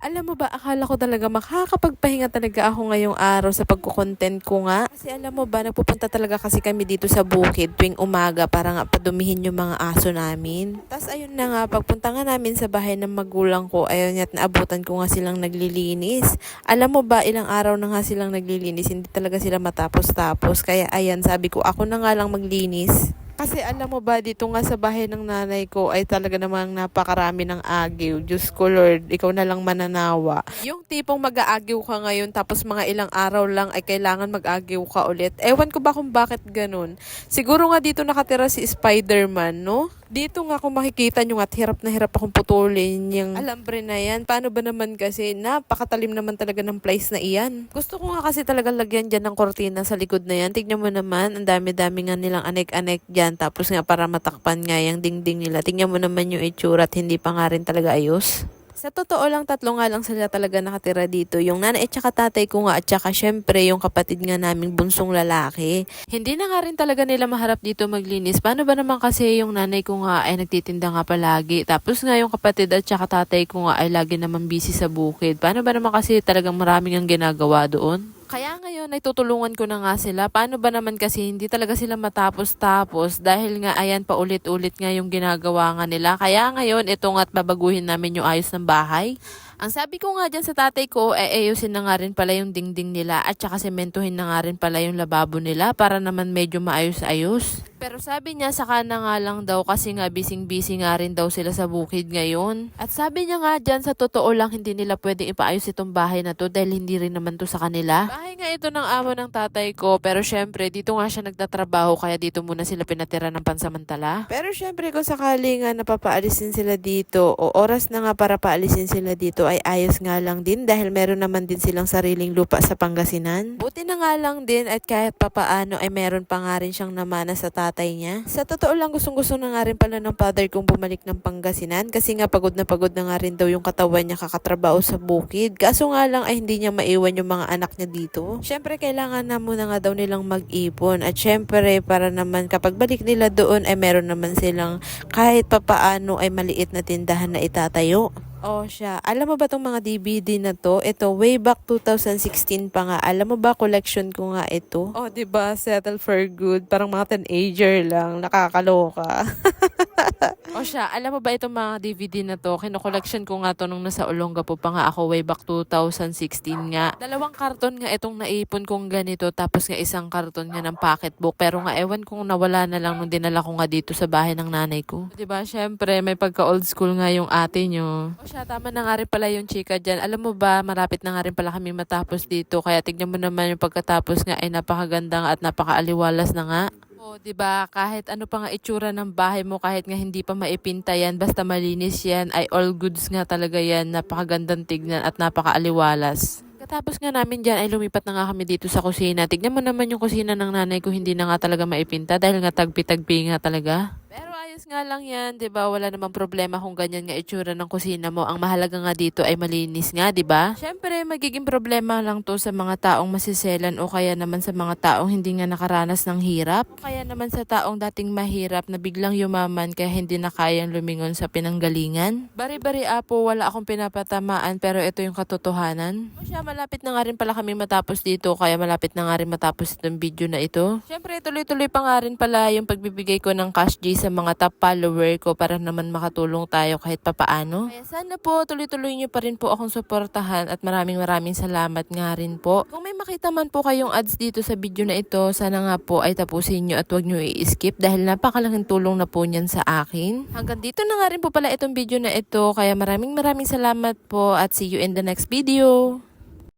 Alam mo ba, akala ko talaga makakapagpahinga talaga ako ngayong araw sa pagko-content ko nga. Kasi alam mo ba, nagpupunta talaga kasi kami dito sa bukid tuwing umaga para nga padumihin yung mga aso namin. Tapos ayun na nga, pagpunta nga namin sa bahay ng magulang ko, ayun nga, naabutan ko nga silang naglilinis. Alam mo ba, ilang araw na nga silang naglilinis, hindi talaga sila matapos-tapos. Kaya ayan, sabi ko, ako na nga lang maglinis. Kasi alam mo ba, dito nga sa bahay ng nanay ko ay talaga namang napakarami ng agiw. Diyos ko Lord, ikaw na lang mananawa. Yung tipong mag-aagiw ka ngayon tapos mga ilang araw lang ay kailangan mag-agiw ka ulit. Ewan ko ba kung bakit ganun. Siguro nga dito nakatira si Spider-Man, no? Dito nga kung makikita nyo at hirap na hirap akong putulin yung alambre na yan. Paano ba naman kasi napakatalim naman talaga ng place na iyan. Gusto ko nga kasi talaga lagyan dyan ng kortina sa likod na yan. Tignan mo naman, ang dami-dami nga nilang anek-anek dyan. Tapos nga para matakpan nga yung dingding nila. Tignan mo naman yung itsura at hindi pa nga rin talaga ayos. Sa totoo lang, tatlo nga lang sila talaga nakatira dito. Yung nanay at saka tatay ko nga at saka syempre yung kapatid nga naming bunsong lalaki. Hindi na nga rin talaga nila maharap dito maglinis. Paano ba naman kasi yung nanay ko nga ay nagtitinda nga palagi. Tapos nga yung kapatid at saka tatay ko nga ay lagi naman busy sa bukid. Paano ba naman kasi talagang maraming ang ginagawa doon? Kaya ngayon ay tutulungan ko na nga sila. Paano ba naman kasi hindi talaga sila matapos-tapos dahil nga ayan paulit-ulit nga yung ginagawa nga nila. Kaya ngayon ito nga't babaguhin namin yung ayos ng bahay. Ang sabi ko nga dyan sa tatay ko, ayusin na nga rin pala yung dingding nila at saka sementuhin na nga rin pala yung lababo nila para naman medyo maayos-ayos. Pero sabi niya saka na nga lang daw kasi nga bising-busy nga rin daw sila sa bukid ngayon. At sabi niya nga dyan sa totoo lang hindi nila pwedeng ipaayos itong bahay na to dahil hindi rin naman to sa kanila. Bahay nga ito ng amo ng tatay ko pero syempre dito nga siya nagtatrabaho kaya dito muna sila pinatira ng pansamantala. Pero syempre kung sakali nga napapaalisin sila dito o oras na nga para paalisin sila dito ay ayos nga lang din dahil meron naman din silang sariling lupa sa Pangasinan. Buti na nga lang din at kahit papaano ay meron pa nga rin siyang namana sa tatay niya. Sa totoo lang gustong-gusto na nga rin pala ng father kong bumalik ng Pangasinan kasi nga pagod na nga rin daw yung katawan niya kakatrabaho sa bukid. Kaso nga lang ay hindi niya maiwan yung mga anak niya dito. Syempre kailangan na muna nga daw nilang mag-ipon at syempre para naman kapag balik nila doon ay meron naman silang kahit papaano ay maliit na tindahan na itatayo. Oh, siya. Alam mo ba tong mga DVD na to? Ito, way back 2016 pa nga. Alam mo ba, collection ko nga ito? Oh, 'di ba? Settle for good. Parang mga teenager lang. Nakakaloka. O siya, alam mo ba itong mga DVD na to? Kino-collection ko nga to nung nasa Olongapo pa nga ako way back 2016 nga. Dalawang karton nga itong naipon kong ganito tapos nga isang karton nga ng pocketbook. Pero nga ewan kung nawala na lang nung dinala ko nga dito sa bahay ng nanay ko. 'Di ba? Syempre, may pagka old school nga yung ate nyo. O siya, tama na nga rin pala yung chika dyan. Alam mo ba, malapit na nga rin pala kami matapos dito. Kaya tignan mo naman yung pagkatapos nga ay napakaganda nga at napakaaliwalas na nga. Oh, 'di ba? Kahit ano pa nga itsura ng bahay mo, kahit nga hindi pa maipinta yan, basta malinis yan, ay all goods nga talaga yan. Napakagandang tignan at napakaaliwalas. Katapos nga namin dyan ay lumipat na nga kami dito sa kusina. Tignan mo naman yung kusina ng nanay ko, hindi na nga talaga maipinta dahil nga tagpi-tagpi nga talaga. Pero ayos nga lang yan, 'di ba? Wala namang problema kung ganyan nga itsura ng kusina mo. Ang mahalaga nga dito ay malinis nga, 'di ba? Syempre, magiging problema lang 'to sa mga taong masiselan o kaya naman sa mga taong hindi nga nakaranas ng hirap. O kaya naman sa taong dating mahirap na biglang yumaman kaya hindi na kayang lumingon sa pinanggalingan. Bari-bari apo, wala akong pinapatamaan pero ito yung katotohanan. O siya, malapit na nga rin pala kami matapos dito kaya malapit na nga rin matapos itong video na ito. Syempre, tuloy-tuloy pa nga rin pala yung pagbibigay ko ng cash G sa mga top follower ko para naman makatulong tayo kahit papaano. Kaya sana po tuloy-tuloy nyo pa rin po akong suportahan at maraming salamat nga rin po. Kung may makita man po kayong ads dito sa video na ito, sana nga po ay tapusin nyo at huwag nyo i-skip dahil napakalaking tulong na po niyan sa akin. Hanggang dito na nga rin po pala itong video na ito kaya maraming salamat po at see you in the next video.